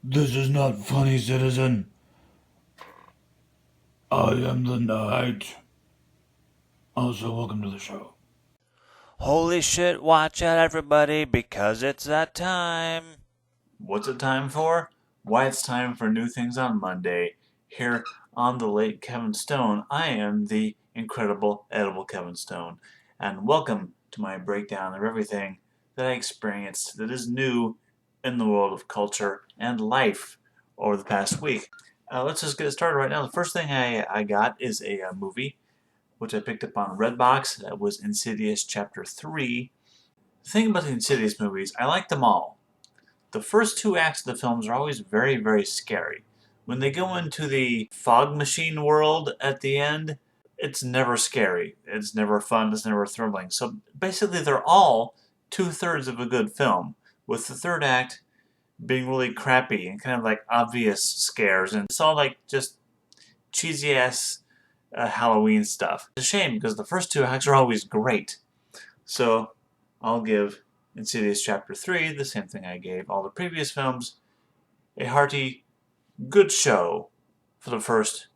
This is not funny, citizen. I am the knight. Also, welcome to the show. Holy shit, watch out everybody, because it's that time. What's it time for? Why, it's time for New Things on Monday. Here on the late Kevin Stone, I am the incredible, edible Kevin Stone. And welcome to my breakdown of everything that I experienced that is new in the world of culture and life over the past week. Let's just get started right now. The first thing I got is a movie which I picked up on Redbox. That was Insidious Chapter 3. The thing about the Insidious movies, I like them all. The first two acts of the films are always very, very scary. When they go into the fog machine world at the end, it's never scary. It's never fun. It's never thrilling. So basically, they're all two-thirds of a good film, with the third act being really crappy and kind of like obvious scares. And it's all like just cheesy ass Halloween stuff. It's a shame because the first two acts are always great. So I'll give Insidious Chapter 3 the same thing I gave all the previous films, a hearty, good show for the first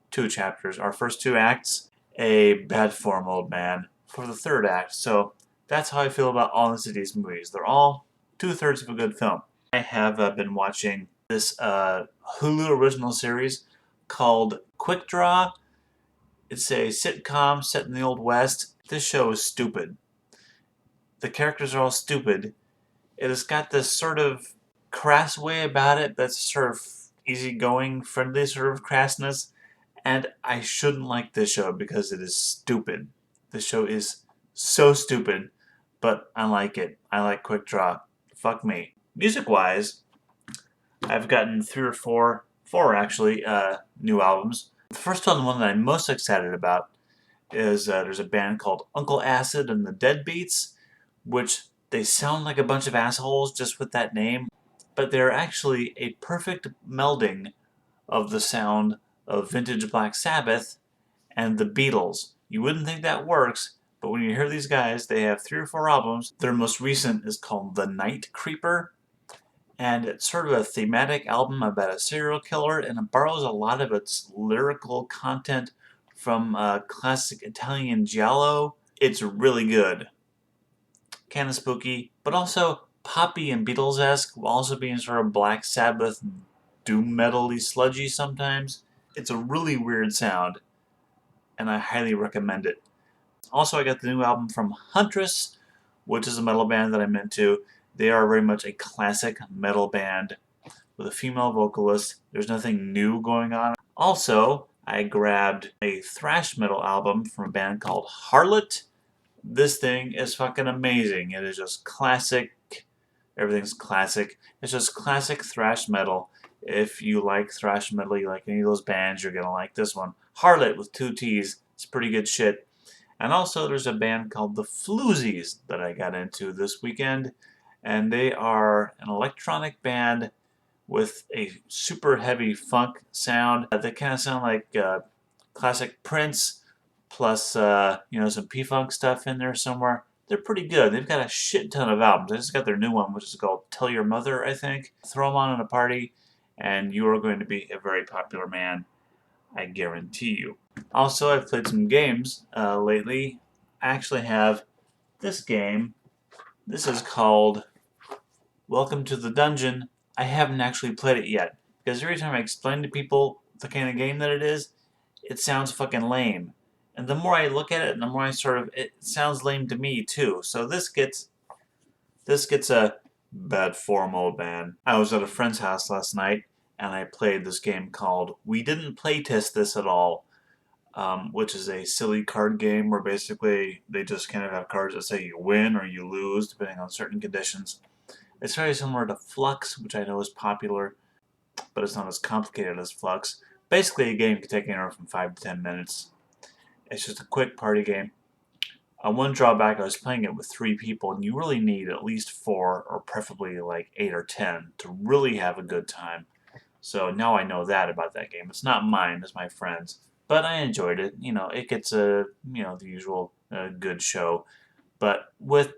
two chapters. Our first two acts, a bad form old man for the third act. So that's how I feel about all Insidious movies. They're all two-thirds of a good film. I have been watching this Hulu original series called Quick Draw. It's a sitcom set in the Old West. This show is stupid. The characters are all stupid. It has got this sort of crass way about it that's sort of easygoing, friendly sort of crassness. And I shouldn't like this show because it is stupid. This show is so stupid, but I like it. I like Quick Draw. Fuck me. Music-wise, I've gotten three or four actually, new albums. The first one that I'm most excited about is there's a band called Uncle Acid and the Deadbeats, which they sound like a bunch of assholes just with that name, but they're actually a perfect melding of the sound of vintage Black Sabbath and the Beatles. You wouldn't think that works, but when you hear these guys, they have three or four albums. Their most recent is called The Night Creeper, and it's sort of a thematic album about a serial killer, and it borrows a lot of its lyrical content from classic Italian giallo. It's really good. Kind of spooky, but also poppy and Beatles-esque, while also being sort of Black Sabbath, doom metal-y, sludgy sometimes. It's a really weird sound, and I highly recommend it. Also, I got the new album from Huntress, which is a metal band that I'm into. They are very much a classic metal band with a female vocalist. There's nothing new going on. Also, I grabbed a thrash metal album from a band called Harlot. This thing is fucking amazing. It is just classic. Everything's classic. It's just classic thrash metal. If you like thrash metal, you like any of those bands, you're gonna like this one. Harlot with two T's. It's pretty good shit. And also, there's a band called the Floozies that I got into this weekend, and they are an electronic band with a super heavy funk sound. They kind of sound like classic Prince, plus some P-Funk stuff in there somewhere. They're pretty good. They've got a shit ton of albums. I just got their new one, which is called Tell Your Mother, I think. Throw them on at a party, and you are going to be a very popular man, I guarantee you. Also, I've played some games lately. I actually have this game. This is called Welcome to the Dungeon. I haven't actually played it yet, because every time I explain to people the kind of game that it sounds fucking lame. And the more I look at it, the more it sounds lame to me too. So this gets a bad form, old man. I was at a friend's house last night, and I played this game called We Didn't Playtest This at All, which is a silly card game where basically they just kind of have cards that say you win or you lose depending on certain conditions. It's very similar to Flux, which I know is popular, but it's not as complicated as Flux. Basically, a game can take anywhere from 5 to 10 minutes. It's just a quick party game. One drawback, I was playing it with three people, and you really need at least four, or preferably like 8 or 10, to really have a good time. So now I know that about that game. It's not mine, it's my friend's. But I enjoyed it. It gets the usual good show. But with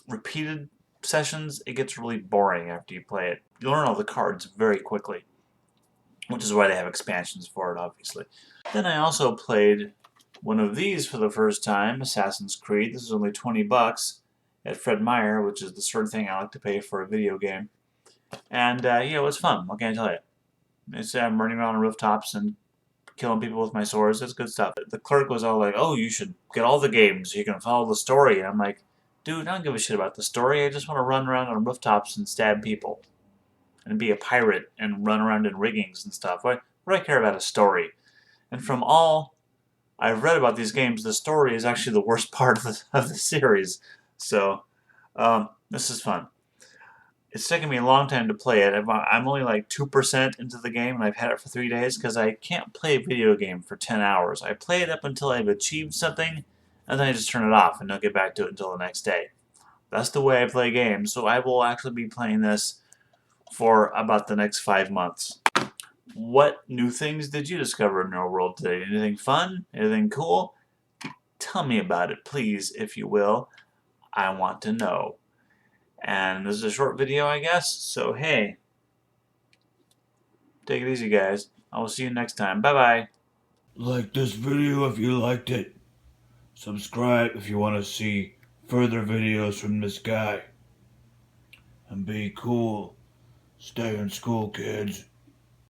repeated sessions, it gets really boring after you play it. You learn all the cards very quickly, which is why they have expansions for it, obviously. Then I also played one of these for the first time, Assassin's Creed. This is only $20 at Fred Meyer, which is the sort of thing I like to pay for a video game. And, it was fun. What can I tell you? It's running around on rooftops and killing people with my swords. It's good stuff. The clerk was all like, oh, you should get all the games so you can follow the story. And I'm like, dude, I don't give a shit about the story. I just want to run around on rooftops and stab people. And be a pirate and run around in riggings and stuff. What do I care about a story? And from all I've read about these games, the story is actually the worst part of the series. So, this is fun. It's taken me a long time to play it. I'm only like 2% into the game, and I've had it for 3 days because I can't play a video game for 10 hours. I play it up until I've achieved something, and then I just turn it off and don't get back to it until the next day. That's the way I play games, so I will actually be playing this for about the next 5 months. What new things did you discover in your world today? Anything fun? Anything cool? Tell me about it, please, if you will. I want to know. And this is a short video, I guess, so hey, take it easy, guys. I will see you next time. Bye-bye. Like this video if you liked it. Subscribe if you want to see further videos from this guy. And be cool. Stay in school, kids.